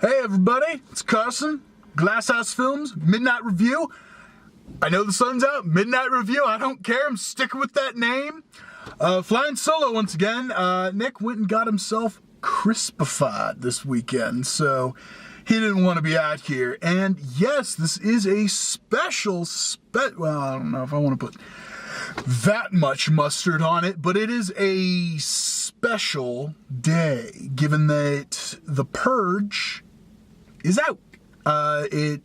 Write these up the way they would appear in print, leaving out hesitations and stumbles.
Hey everybody, it's Carson, Glasshouse Films, Midnight Review. I know the sun's out, Midnight Review, I don't care, I'm sticking with that name. Flying solo once again. Nick went and got himself crispified this weekend, so he didn't want to be out here. And yes, this is a special, well, I don't know if I want to put that much mustard on it, but it is a special day, given that The Purge is out. It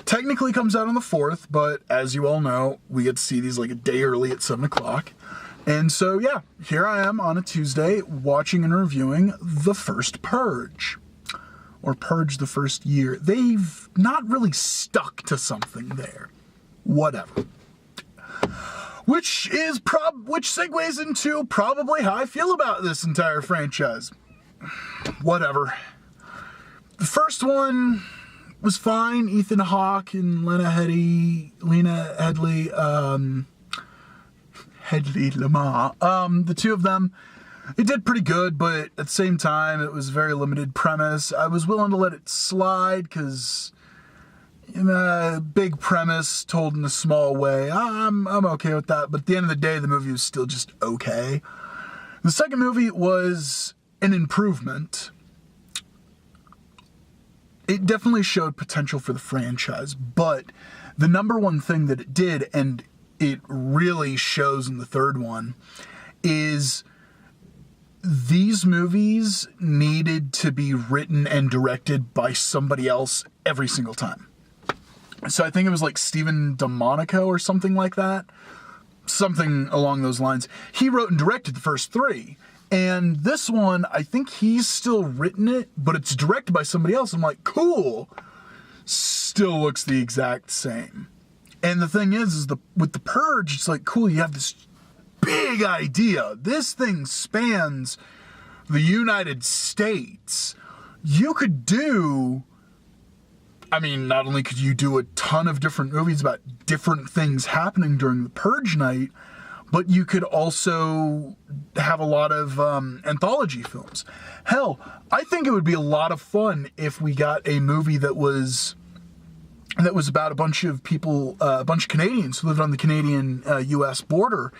technically comes out on the 4th, but as you all know, we get to see these like a day early at 7 o'clock. And so, yeah, here I am on a Tuesday watching and reviewing The First Purge. Or Purge the First Year. They've not really stuck to something there. Whatever. Which segues into probably how I feel about this entire franchise. Whatever. The first one was fine. Ethan Hawke and Lena Headey Lamar. The two of them, it did pretty good, but at the same time, it was a very limited premise. I was willing to let it slide because big premise told in a small way. I'm okay with that. But at the end of the day, the movie was still just okay. The second movie was an improvement. It definitely showed potential for the franchise, but the number one thing that it did, and it really shows in the third one, is these movies needed to be written and directed by somebody else every single time. So I think it was like Steven DeMonico or something like that. Something along those lines. He wrote and directed the first three. And this one, I think he's still written it, but it's directed by somebody else. I'm like, cool. Still looks the exact same. And the thing is with The Purge, it's like, cool, you have this big idea. This thing spans the United States. You could do, not only could you do a ton of different movies about different things happening during the Purge night, but you could also have a lot of anthology films. Hell, I think it would be a lot of fun if we got a movie that was about a bunch of people, a bunch of Canadians who lived on the Canadian-U.S. border,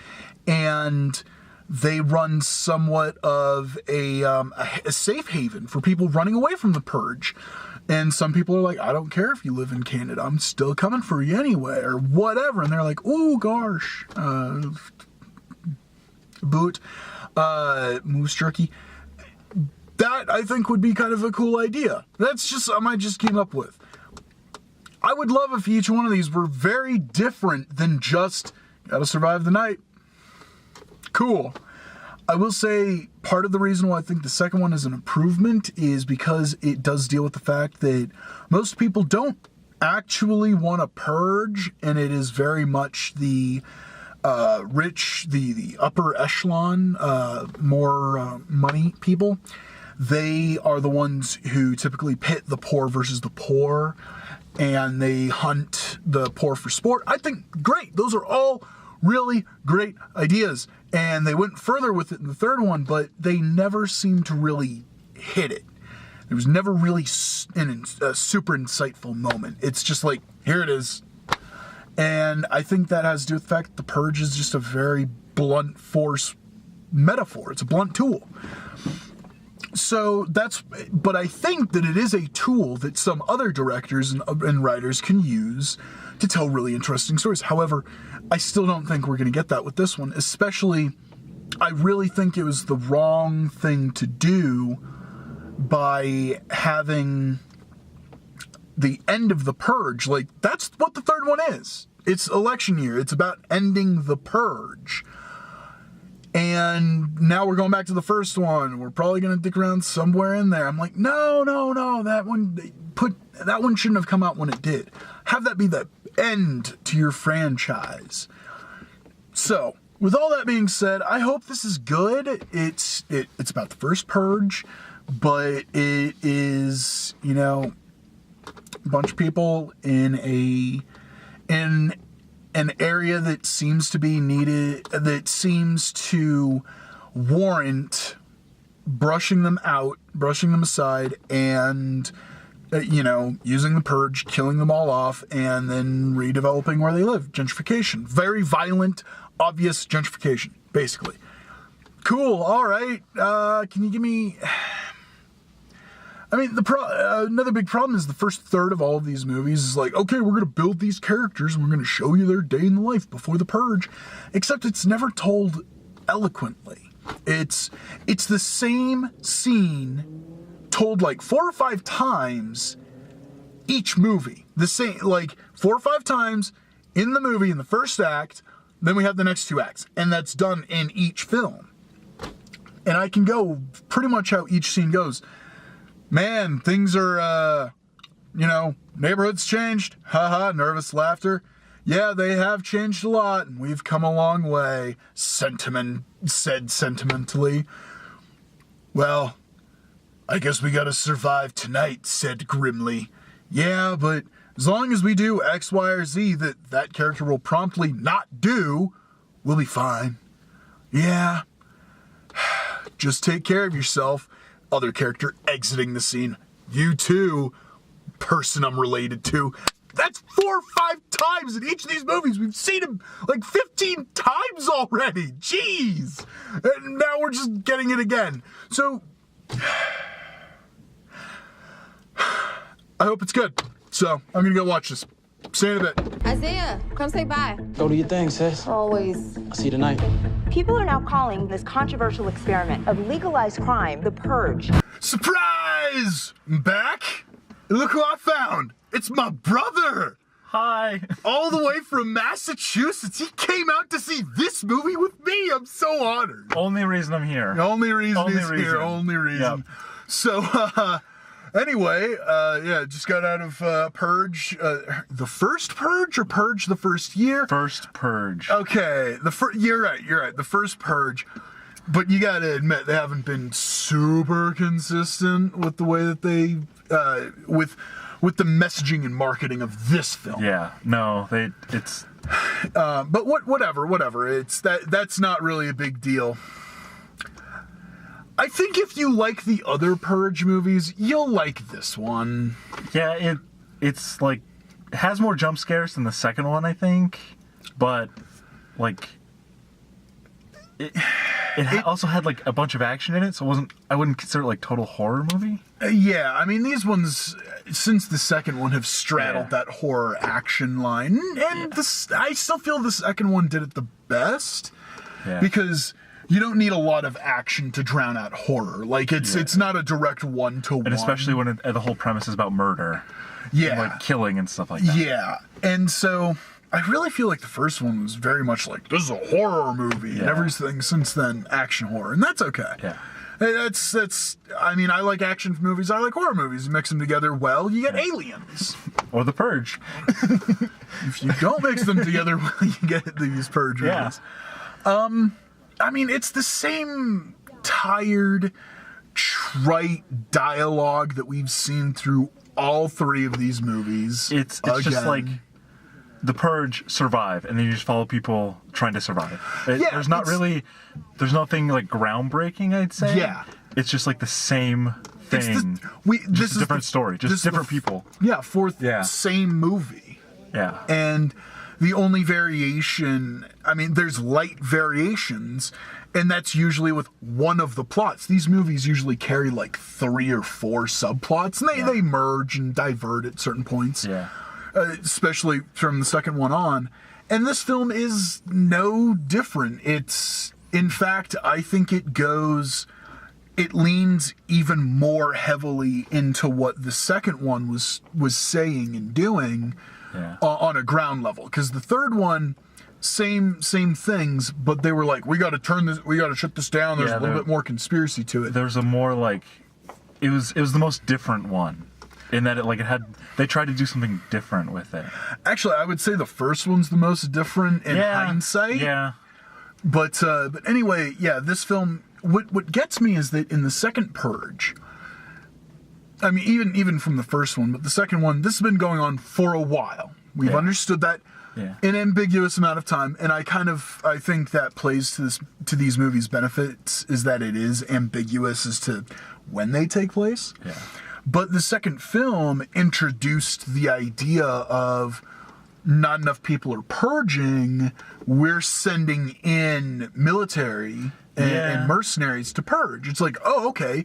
and they run somewhat of a safe haven for people running away from the Purge. And some people are like, I don't care if you live in Canada, I'm still coming for you anyway, or whatever. And they're like, ooh, gosh, moose jerky. That, I think, would be kind of a cool idea. That's just something I just came up with. I would love if each one of these were very different than just, gotta survive the night. Cool. I will say part of the reason why I think the second one is an improvement is because it does deal with the fact that most people don't actually want to purge, and it is very much the rich, the upper echelon, more money people. They are the ones who typically pit the poor versus the poor, and they hunt the poor for sport. I think, great, those are all really great ideas. And they went further with it in the third one, but they never seemed to really hit it. There was never really a super insightful moment. It's just like, here it is. And I think that has to do with the fact that the Purge is just a very blunt force metaphor. It's a blunt tool. So but I think that it is a tool that some other directors and writers can use to tell really interesting stories. However, I still don't think we're going to get that with this one. Especially, I really think it was the wrong thing to do by having the end of the Purge. Like, that's what the third one is. It's election year. It's about ending the Purge. And now we're going back to the first one. We're probably going to dick around somewhere in there. I'm like, no. That one shouldn't have come out when it did. Have that be the end to your franchise. So, with all that being said, I hope this is good. It's about the first Purge, but it is, a bunch of people in an area that seems to be needed, that seems to warrant brushing them aside, and using the purge, killing them all off, and then redeveloping where they live. Gentrification. Very violent, obvious gentrification, basically. Cool, all right. Can you give me... I mean, another big problem is the first third of all of these movies is like, okay, we're going to build these characters and we're going to show you their day in the life before the purge, except it's never told eloquently. It's the same scene told like 4 or 5 times each movie. The same, like 4 or 5 times in the movie, in the first act, then we have the next 2 acts, and that's done in each film. And I can go pretty much how each scene goes. Man, things are, neighborhood's changed. Haha, nervous laughter. Yeah, they have changed a lot, and we've come a long way, Sentiment said sentimentally. Well, I guess we gotta survive tonight, said grimly. Yeah, but as long as we do X, Y, or Z that character will promptly not do, we'll be fine. Yeah. Just take care of yourself. Other character exiting the scene. You too, person I'm related to. That's 4 or 5 times in each of these movies. We've seen him like 15 times already. Jeez. And now we're just getting it again. So, I hope it's good. So, I'm gonna go watch this. See you in a bit. Isaiah, come say bye. Go do your thing, sis. Always. I'll see you tonight. People are now calling this controversial experiment of legalized crime the Purge. Surprise! I'm back. Look who I found. It's my brother. Hi. All the way from Massachusetts. He came out to see this movie with me. I'm so honored. Only reason I'm here. Only reason he's here. Only reason. Yep. So, anyway, just got out of Purge. The first Purge or Purge the first year? First Purge. Okay, you're right. The first Purge. But you gotta admit, they haven't been super consistent with the way that they, with the messaging and marketing of this film. Yeah, no, it's... But whatever. That's not really a big deal. I think if you like the other Purge movies, you'll like this one. Yeah, it's like, it has more jump scares than the second one, I think, but, like, it also had, like, a bunch of action in it, so I wouldn't consider it, like, total horror movie. Yeah, I mean, these ones, since the second one, have straddled that horror action line, and I still feel the second one did it the best, because you don't need a lot of action to drown out horror. Like, it's not a direct one-to-one. And especially when the whole premise is about murder. Yeah. And, like, killing and stuff like that. Yeah, and so I really feel like the first one was very much like, this is a horror movie, and everything since then, action horror, and that's okay. Yeah. That's. I mean, I like action movies, I like horror movies. You mix them together well, you get aliens. Or The Purge. If you don't mix them together well, you get these Purge movies. I mean, it's the same tired, trite dialogue that we've seen through all 3 of these movies. It's just like The Purge, survive, and then you just follow people trying to survive. There's nothing like groundbreaking, I'd say. Yeah. It's just like the same thing. This is a different story, just different people. Yeah, same movie. Yeah. And the only variation, I mean, there's light variations, and that's usually with one of the plots. These movies usually carry like 3 or 4 subplots, and they merge and divert at certain points. Yeah. Especially from the second one on. And this film is no different. In fact, I think it leans even more heavily into what the second one was saying and doing on a ground level. Because the third one, same things, but they were like, we got to shut this down. There's a little bit more conspiracy to it. There's a more like, it was the most different one. In that they tried to do something different with it. Actually, I would say the first one's the most different in hindsight. Yeah. But anyway, this film, what gets me is that in the second Purge, I mean, even from the first one, but the second one, this has been going on for a while. We've understood that an ambiguous amount of time, and I think that plays to these movies' benefits, is that it is ambiguous as to when they take place. Yeah. But the second film introduced the idea of not enough people are purging, we're sending in military and mercenaries to purge. It's like, oh, okay.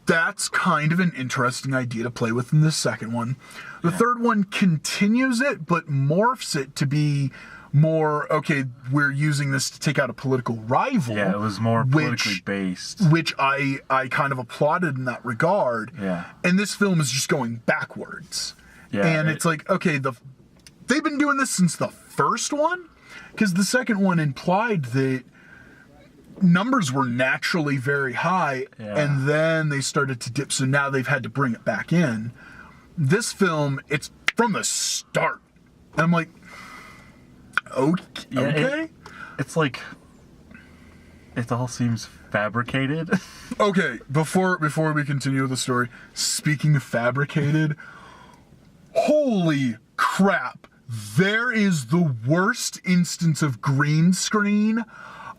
That's kind of an interesting idea to play with in the second one. The third one continues it, but morphs it to be more, okay, we're using this to take out a political rival. Yeah, it was more politically based. Which I kind of applauded in that regard. Yeah. And this film is just going backwards. Yeah. And it's like, okay, they've been doing this since the first one? Because the second one implied that numbers were naturally very high, and then they started to dip, so now they've had to bring it back in. This film, it's from the start. And I'm like, okay. It's like it all seems fabricated. Okay, before we continue with the story, speaking of fabricated, holy crap, there is the worst instance of green screen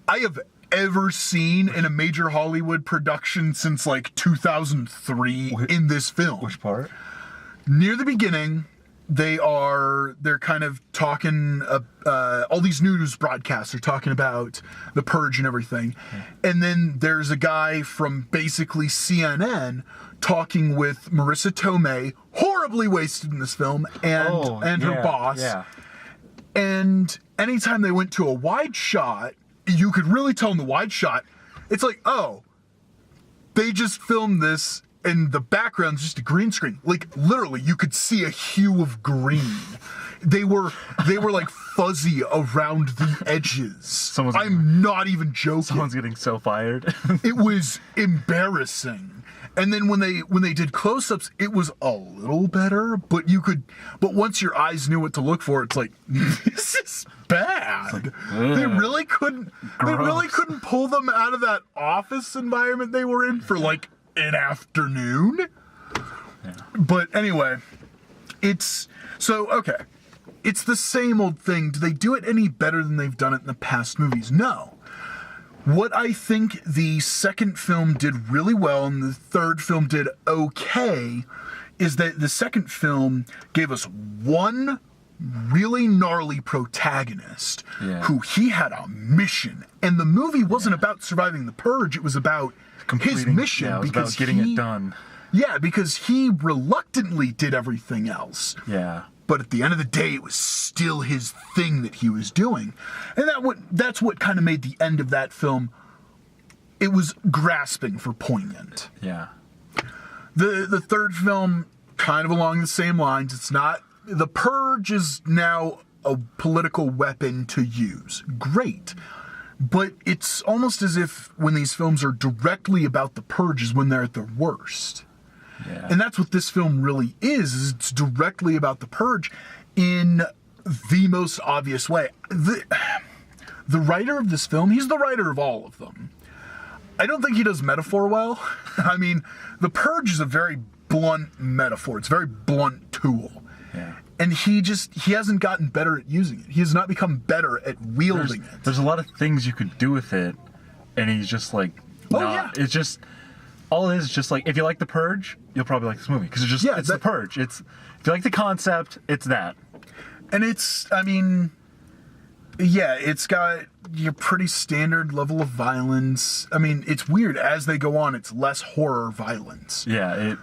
I have ever seen in a major Hollywood production since like 2003 in this film. Which part? Near the beginning, they're kind of talking, all these news broadcasts are talking about the purge and everything. And then there's a guy from basically CNN talking with Marisa Tomei, horribly wasted in this film, and her boss. Yeah. And anytime they went to a wide shot, you could really tell in the wide shot, it's like, oh, they just filmed this and the background's just a green screen. Like, literally, you could see a hue of green. They were like fuzzy around the edges. I'm not even joking. Someone's getting so fired. It was embarrassing. And then when they did close-ups, it was a little better, but once your eyes knew what to look for, it's like, this is bad. Like, they really couldn't pull them out of that office environment they were in for like an afternoon. Yeah. But anyway, it's the same old thing. Do they do it any better than they've done it in the past movies? No. What I think the second film did really well and the third film did okay is that the second film gave us one really gnarly protagonist who he had a mission. And the movie wasn't about surviving the purge, it was about his mission. Yeah, it was about getting it done. Yeah, because he reluctantly did everything else. Yeah. But at the end of the day, it was still his thing that he was doing. And that's what kind of made the end of that film, it was grasping for poignant. Yeah. The third film, kind of along the same lines, it's not, the purge is now a political weapon to use. Great. But it's almost as if when these films are directly about the purge is when they're at their worst. Yeah. And that's what this film really is it's directly about the purge in the most obvious way. The writer of this film, he's the writer of all of them. I don't think he does metaphor well. I mean, the purge is a very blunt metaphor. It's a very blunt tool. Yeah. And he hasn't gotten better at using it. He has not become better at wielding it. There's a lot of things you could do with it, and he's just like, nah. It's just, all it is just like, if you like The Purge, you'll probably like this movie. Because it's The Purge. If you like the concept, it's that. And it's got your pretty standard level of violence. I mean, it's weird. As they go on, it's less horror violence. Yeah.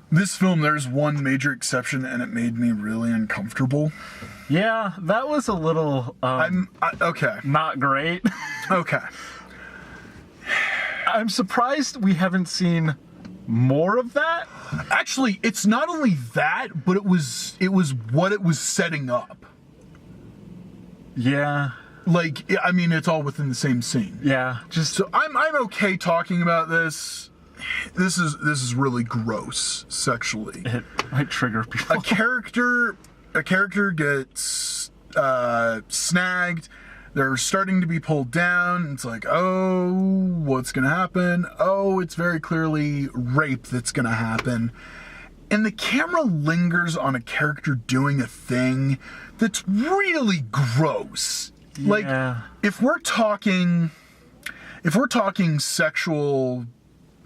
This film, there's one major exception, and it made me really uncomfortable. Yeah, that was a little, okay. Not great. Okay. I'm surprised we haven't seen more of that. Actually, it's not only that, but it was what it was setting up. Yeah. Like, I mean, it's all within the same scene. Yeah. So I'm okay talking about this. This is really gross sexually. It might trigger people. A character gets snagged. They're starting to be pulled down. It's like, oh, what's gonna happen? Oh, it's very clearly rape that's gonna happen. And the camera lingers on a character doing a thing that's really gross. Yeah. Like, if we're talking sexual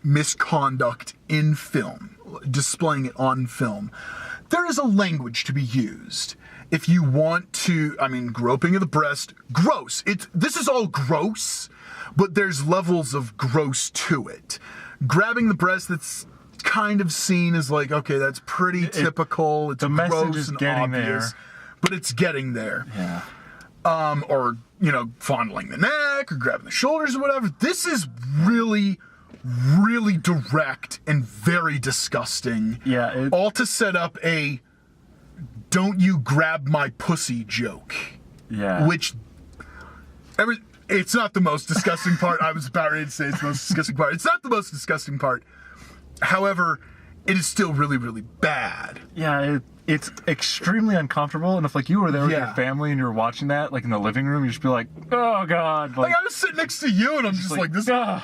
misconduct in film, displaying it on film. There is a language to be used. If you want to, I mean, groping of the breast, gross. This is all gross, but there's levels of gross to it. Grabbing the breast, that's kind of seen as like, okay, that's pretty typical. It's the gross message is and getting obvious, there. but it's getting there. Yeah. Or, fondling the neck or grabbing the shoulders or whatever. This is really, really direct and very disgusting. Yeah. All to set up a "don't you grab my pussy" joke. Yeah. Which, it's not the most disgusting part. I was about ready to say it's the most disgusting part. It's not the most disgusting part. However, it is still really, really bad. Yeah, it's extremely uncomfortable. And if like you were there with your family and you were watching that, like in the living room, you'd just be like, oh God. Like I was sitting next to you and I'm just like this. No,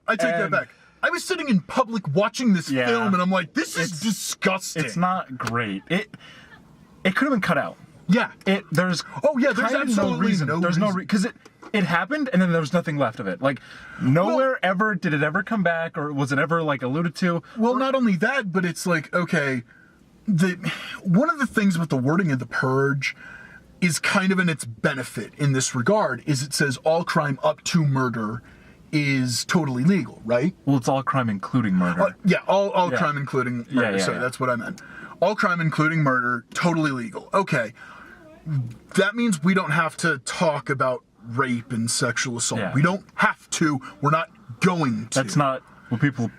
I take that back. I was sitting in public watching this film and I'm like, this is disgusting. It's not great. It could have been cut out. Yeah. There's absolutely no reason. There's no reason. Because it happened and then there was nothing left of it. Like nowhere ever did it ever come back, or was it ever like alluded to? Well, not only that, but it's like, okay, one of the things with the wording of the Purge is kind of in its benefit in this regard is it says all crime up to murder is totally legal, right? Well, it's all crime including murder. All crime including murder. Sorry, that's what I meant. All crime including murder, totally legal. Okay. That means we don't have to talk about rape and sexual assault. Yeah. We don't have to. We're not going to. That's not what people...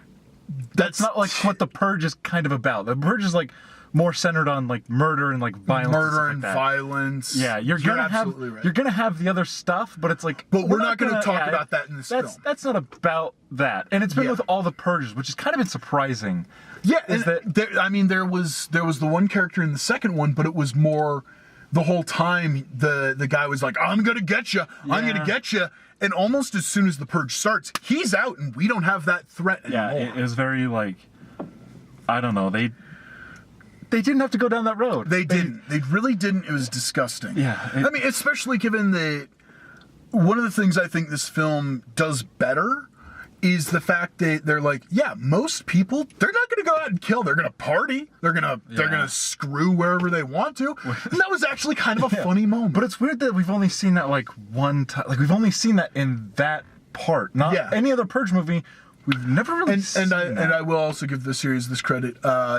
That's not like what the Purge is kind of about. The Purge is like more centered on like murder and like violence. Murder and like violence. Yeah, you're gonna have the other stuff, but it's like... But we're not gonna talk about that in this film. That's not about that. And it's been with all the Purges, which has kind of been surprising. Yeah, there was the one character in the second one, but it was more the whole time the guy was like, I'm gonna get you, I'm gonna get you, and almost as soon as the Purge starts, he's out, and we don't have that threat anymore. Yeah, it was very like, I don't know, they didn't have to go down that road. They didn't. They really didn't. It was disgusting. Yeah. I mean, especially given one of the things I think this film does better is the fact that they're like, yeah, most people, they're not going to go out and kill. They're going to party. They're going to screw wherever they want to. And that was actually kind of a funny moment. But it's weird that we've only seen that like one time. Like we've only seen that in that part. Not any other Purge movie. We've never really seen that. And I will also give the series this credit.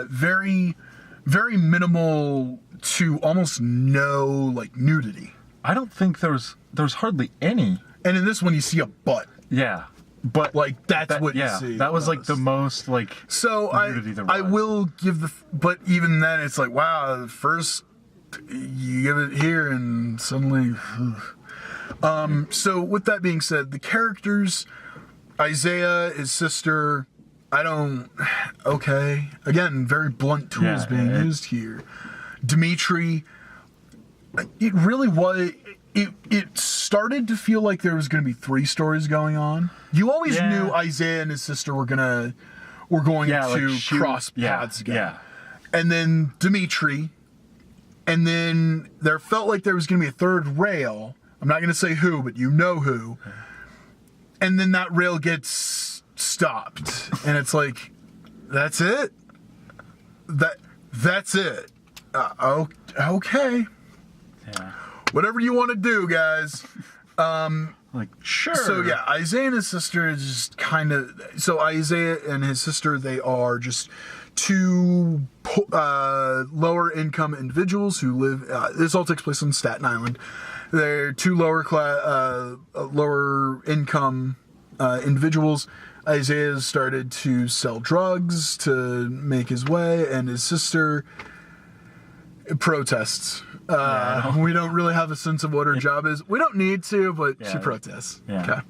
Very, very minimal to almost no like nudity. I don't think there's hardly any. And in this one, you see a butt. Yeah. But like that's what you see. That was like the most like nudity there was. I will give but even then it's like, wow, first you give it here and suddenly so with that being said, the characters, Isaiah, his sister, again, very blunt tools being used here. Dmitri, it really was. It started to feel like there was going to be 3 stories going on. You always knew Isaiah and his sister were going to cross paths again. Yeah. And then Dmitri, and then there felt like there was going to be a third rail. I'm not going to say who, but you know who. And then that rail gets stopped, and it's like, that's it. That's it. Okay. Yeah. Whatever you want to do, guys. Like, sure. So, yeah, Isaiah and his sister is just kind of... So, Isaiah and his sister, they are just 2 lower-income individuals who live... this all takes place on Staten Island. They're 2 lower-income individuals. Isaiah started to sell drugs to make his way, and his sister protests. We don't really have a sense of what her job is. We don't need to, but she protests. Yeah. Okay.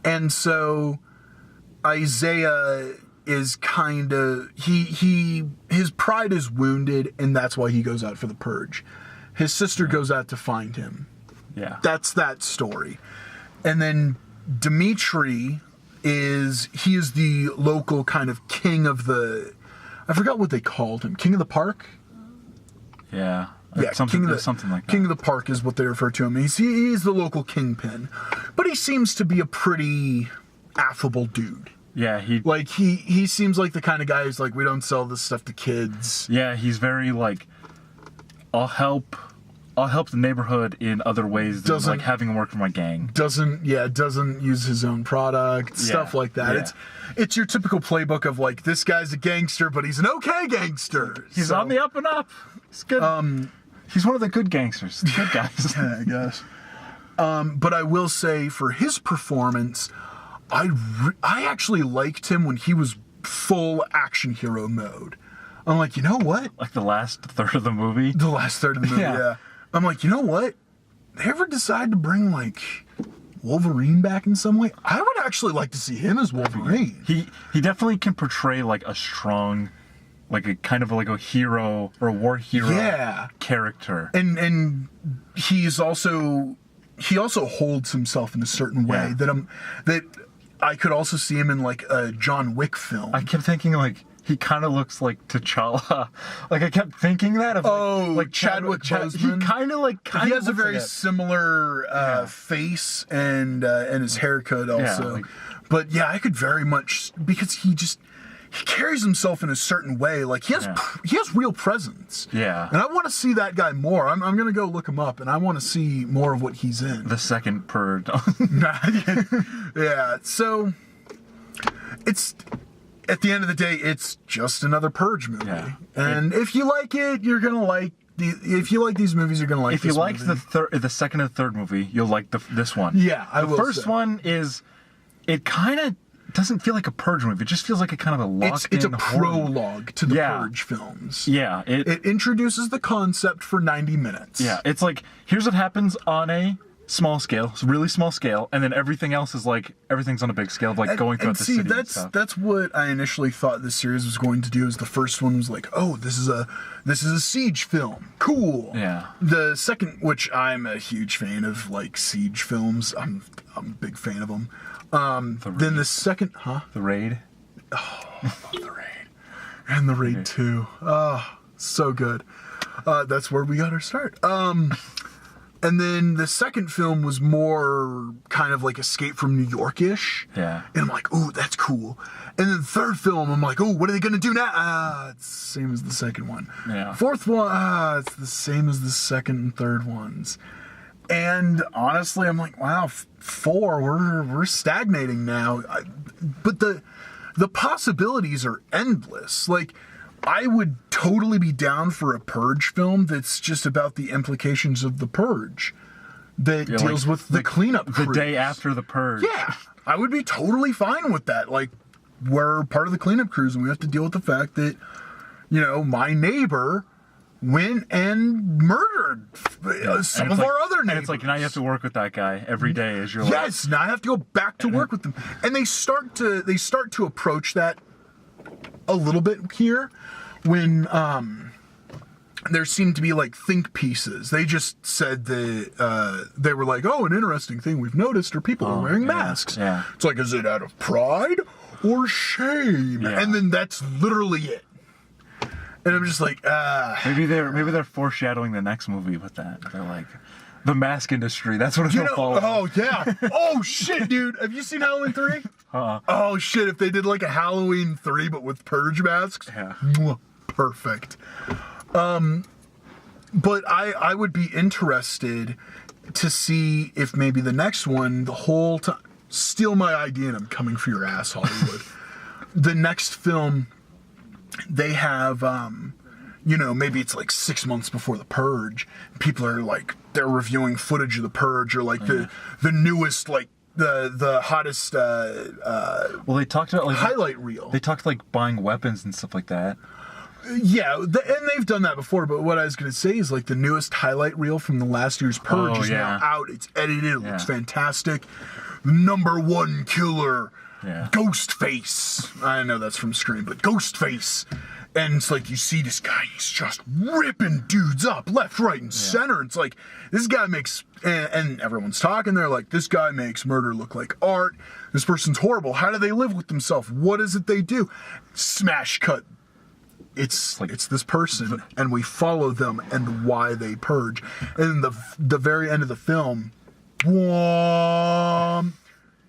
And so Isaiah is kind of his pride is wounded, and that's why he goes out for the Purge. His sister goes out to find him. Yeah. That's that story. And then Dmitri is the local kind of king of the, I forgot what they called him. King of the Park? Yeah. Yeah, something like that. King of the Park is what they refer to him. He's the local kingpin. But he seems to be a pretty affable dude. Yeah, he seems like the kind of guy who's like, we don't sell this stuff to kids. Yeah, he's very like, I'll help the neighborhood in other ways than like having him work for my gang. Doesn't use his own product, stuff like that. Yeah. It's your typical playbook of like, this guy's a gangster, but he's an okay gangster. He's on the up and up. He's good. He's one of the good gangsters. Good guys. Yeah, I guess. But I will say for his performance, I actually liked him when he was full action hero mode. I'm like, you know what? Like the last third of the movie? The last third of the movie, yeah. I'm like, you know what? They ever decide to bring, like, Wolverine back in some way? I would actually like to see him as Wolverine. He definitely can portray, like, a strong, like, a kind of like a hero or a war hero character. And he also holds himself in a certain way that I could also see him in, like, a John Wick film. I kept thinking, like, he kind of looks like T'Challa. Like, I kept thinking that. Like Chadwick Boseman. He kind of he has a very similar face and his haircut also. But yeah, I could very much, because he carries himself in a certain way. Like, he has real presence. Yeah. And I want to see that guy more. I'm going to go look him up, and I want to see more of what he's in. The second Purge. Yeah. So, it's... At the end of the day, it's just another Purge movie. Yeah. And if you like it, you're going to like... If you like these movies, you're going to like this movie. If you like the second and third movie, you'll like this one. Yeah, I will The first one is... It kind of doesn't feel like a Purge movie. It just feels like a kind of a locked-in It's a prologue to the Purge films. Yeah. It introduces the concept for 90 minutes. Yeah, it's like, here's what happens on a small scale, it's a really small scale, and then everything else is like, everything's on a big scale of like going throughout the city. That's what I initially thought this series was going to do. Is the first one was like, oh, this is a siege film, cool. Yeah. The second, which I'm a huge fan of, like siege films, I'm a big fan of them. Then the second, The Raid. Oh, I love The Raid. And The Raid 2. Oh, so good. That's where we got our start. And then the second film was more kind of like Escape from New York-ish. Yeah. And I'm like, ooh, that's cool. And then the third film, I'm like, oh, what are they going to do now? It's the same as the second one. Yeah. Fourth one, it's the same as the second and third ones. And honestly, I'm like, wow, 4, we're stagnating now. But the possibilities are endless. Like, I would totally be down for a Purge film that's just about the implications of the Purge, that deals with the cleanup crews. The day after the Purge. Yeah, I would be totally fine with that. Like, we're part of the cleanup crews, and we have to deal with the fact that, you know, my neighbor went and murdered some of our other neighbors. And it's like, now you have to work with that guy every day as you're Yes, now I have to go back to work with them. And they start to approach that a little bit here when there seemed to be like think pieces. They just said that they were like, oh, an interesting thing we've noticed are people are wearing masks. Yeah. It's like, is it out of pride or shame? Yeah. And then that's literally it. And I'm just like, Maybe they're foreshadowing the next movie with that. They're like, the mask industry. That's what it'll follow. Oh yeah. Oh shit, dude. Have you seen Halloween 3? Oh shit, if they did like a Halloween 3 but with Purge masks. Yeah. Perfect. But I would be interested to see if maybe the next one, the whole time, steal my idea and I'm coming for your ass, Hollywood. The next film, they have, you know, maybe it's like 6 months before the Purge. People are like, they're reviewing footage of the Purge or like the newest, like the hottest, well, they talked about like highlight reel. They talked like buying weapons and stuff like that. Yeah, and they've done that before, but what I was going to say is like the newest highlight reel from the last year's Purge is now out. It's edited, it looks fantastic. #1 killer, Ghostface. I know that's from Scream, but Ghostface. And it's like you see this guy, he's just ripping dudes up left, right, and center. It's like, this guy makes, and everyone's talking, they're like, this guy makes murder look like art. This person's horrible. How do they live with themselves? What is it they do? Smash cut. It's this person, and we follow them and why they purge. And the very end of the film,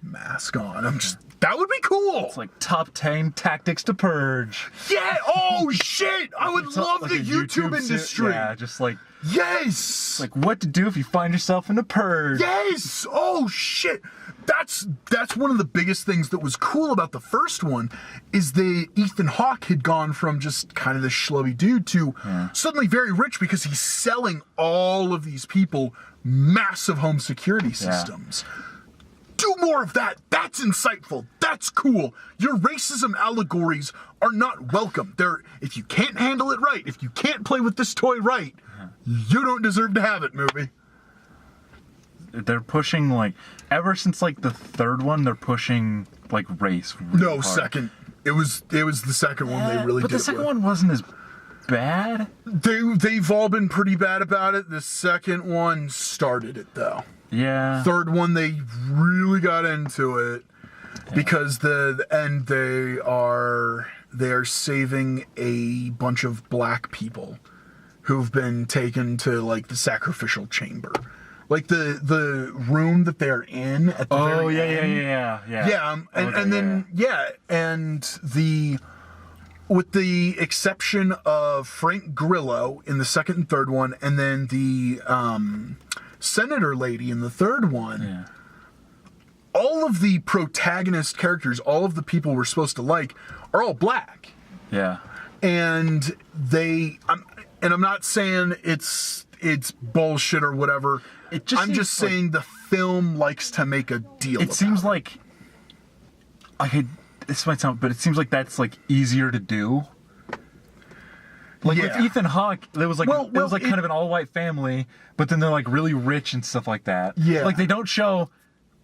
mask on. That would be cool. It's like top 10 tactics to purge. Yeah. Oh shit. I would love like the a YouTube industry. Yeah, just like. Yes. Like what to do if you find yourself in a purge. Yes. Oh shit. That's one of the biggest things that was cool about the first one is that Ethan Hawke had gone from just kind of this schlubby dude to suddenly very rich because he's selling all of these people massive home security systems. Do more of that. That's insightful. That's cool. Your racism allegories are not welcome. If you can't handle it right, if you can't play with this toy right, you don't deserve to have it, movie. They're pushing like ever since like the third one, they're pushing like race. Really hard. Second. It was the second one they really did. But the second one wasn't as bad. They've all been pretty bad about it. The second one started it though. Yeah. Third one they really got into it because the end they are saving a bunch of black people who've been taken to like the sacrificial chamber. Like the room that they're in at the very end. Yeah, and with the exception of Frank Grillo in the second and third one, and then the senator lady in the third one, all of the protagonist characters, all of the people we're supposed to like, are all black. Yeah, and I'm not saying it's bullshit or whatever. I'm just saying the film likes to make a deal. It seems like this might sound, but it seems like that's like easier to do. Like with Ethan Hawke, there was like it was like kind of an all-white family, but then they're like really rich and stuff like that. Yeah, like they don't show,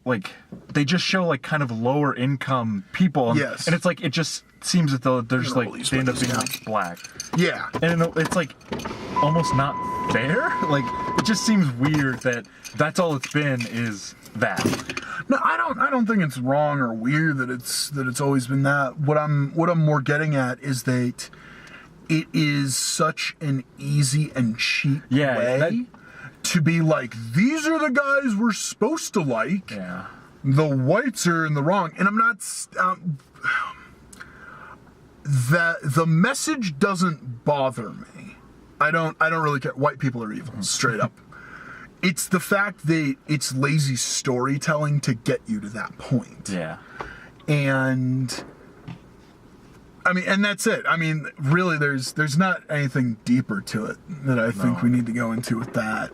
like they just show like kind of lower income people. And, and it's like it just seems that they're just like they end up being like black. Yeah, and it's like almost not fair. Like it just seems weird that that's all it's been is that. No, I don't think it's wrong or weird that it's always been that. What I'm more getting at is that it is such an easy and cheap way to be like, these are the guys we're supposed to like. Yeah. The whites are in the wrong, and I'm not. The message doesn't bother me. I don't really care. White people are evil, straight up. It's the fact that it's lazy storytelling to get you to that point. Yeah. And I mean, and that's it. I mean, really, there's not anything deeper to it that I think we need to go into with that.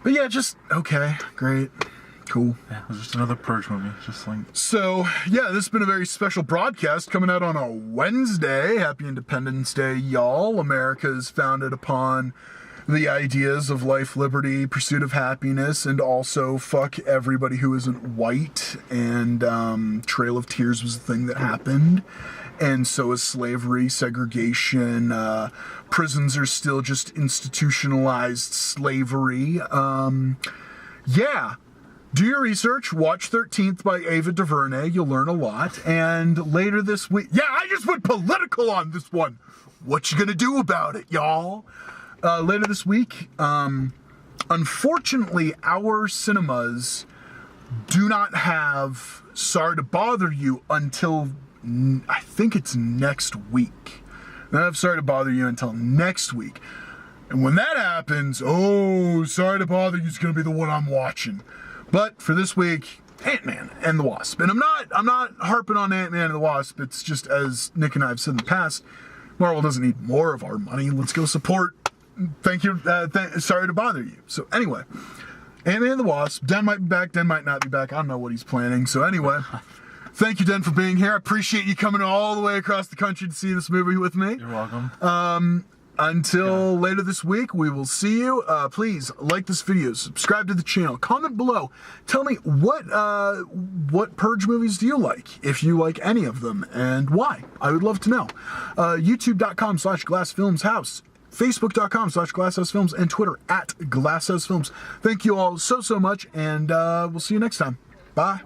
But yeah, just okay, great. Cool. Yeah, it was just another Purge movie. Just like so, yeah, this has been a very special broadcast coming out on a Wednesday. Happy Independence Day, y'all. America is founded upon the ideas of life, liberty, pursuit of happiness, and also fuck everybody who isn't white. And Trail of Tears was the thing that happened. And so is slavery, segregation. Prisons are still just institutionalized slavery. Yeah. Do your research. Watch 13th by Ava DuVernay. You'll learn a lot. And later this week... Yeah, I just went political on this one. What you gonna do about it, y'all? Later this week, unfortunately, our cinemas do not have Sorry to Bother You until... I think it's next week. They don't have Sorry to Bother You until next week. And when that happens, Sorry to Bother You is gonna be the one I'm watching. But for this week, Ant-Man and the Wasp. And I'm not harping on Ant-Man and the Wasp. It's just, as Nick and I have said in the past, Marvel doesn't need more of our money. Let's go support. Thank you. Sorry to Bother You. So anyway, Ant-Man and the Wasp. Den might be back. Den might not be back. I don't know what he's planning. So anyway, thank you, Den, for being here. I appreciate you coming all the way across the country to see this movie with me. You're welcome. Until later this week, we will see you. Please like this video, subscribe to the channel, comment below. Tell me what Purge movies do you like, if you like any of them, and why. I would love to know. YouTube.com/GlassFilmsHouse, Facebook.com/GlassHouseFilms, and Twitter @GlassHouseFilms. Thank you all so much, and we'll see you next time. Bye.